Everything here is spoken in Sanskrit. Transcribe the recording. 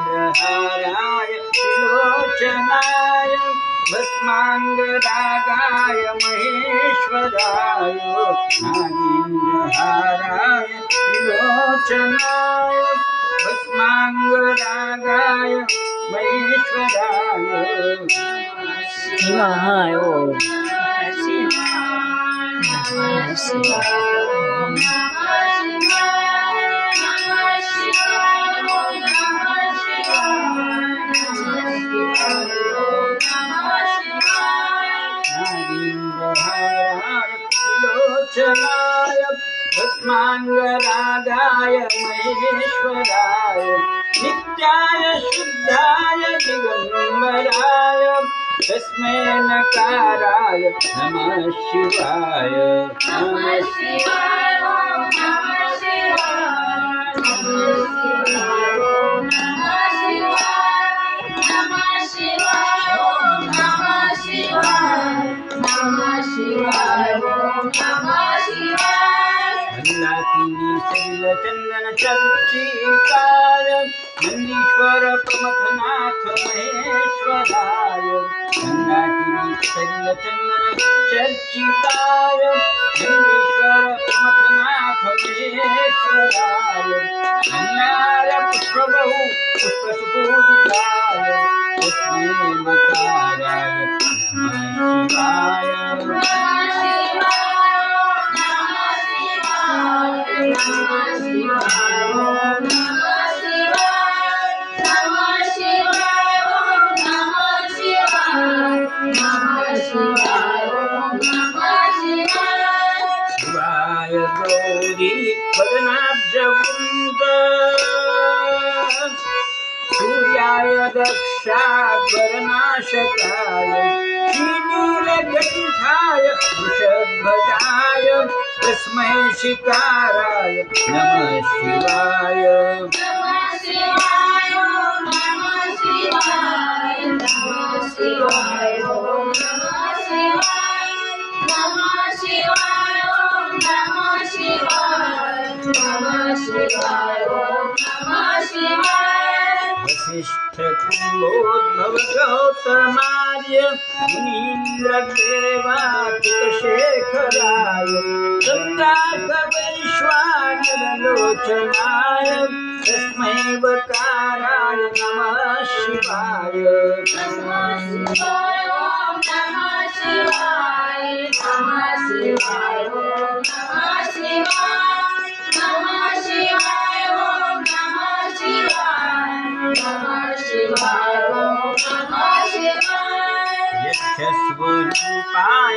नागेन्द्रहाराय त्रिलोचनाय भस्माङ्गरागाय महेश्वराय नागेन्द्रहाराय त्रिलोचनाय भस्माङ्गरागाय महेश्वराय शिवाय ओम त्रिलोचनाय भस्माङ्गरागाय महेश्वराय नित्याय शुद्धाय दिगम्बराय तस्मै नकाराय नमः शिवाय नमः शिवाय नमः शिवाय नमः शिवाय नमः शिवाय नमः शिवाय नमः शिवाय नंदाकिनी शैलचंदन चर्चिताय नंदीश्वर प्रमथनाथ महेश्वराय नंदाकिनी शैलचंदन चर्चिताय नंदीश्वर प्रमथनाथ महेश्वराय नन्नार पुष्पबहु पुष्पसुपूजिताय तस्मै नकाराय नमः शिवाय गौरी वदनाब्जवृन्द सूर्याय दक्षाध्वरनाशकाय श्रीनीलकण्ठाय वृषध्वजाय तस्मै शिकाराय नमः शिवाय नमः शिवाय नमः शिवाय नमः शिवाय नमः शिवाय नमः शिवाय नमः शिवाय नमः शिवाय नमः शिवाय वसिष्ठ कुम्भोद्भव गौतमार्य मुनीन्द्रदेवातिशेखराय चन्द्रार्क वैश्वानरलोचनाय तस्मै वकाराय नमः शिवाय नमः शिवाय नमः शिवाय नमः शिवाय नमः शिवाय नमः शिवाय नमः शिवाय नमः शिवाय नमः शिवाय यक्षस्वरूपाय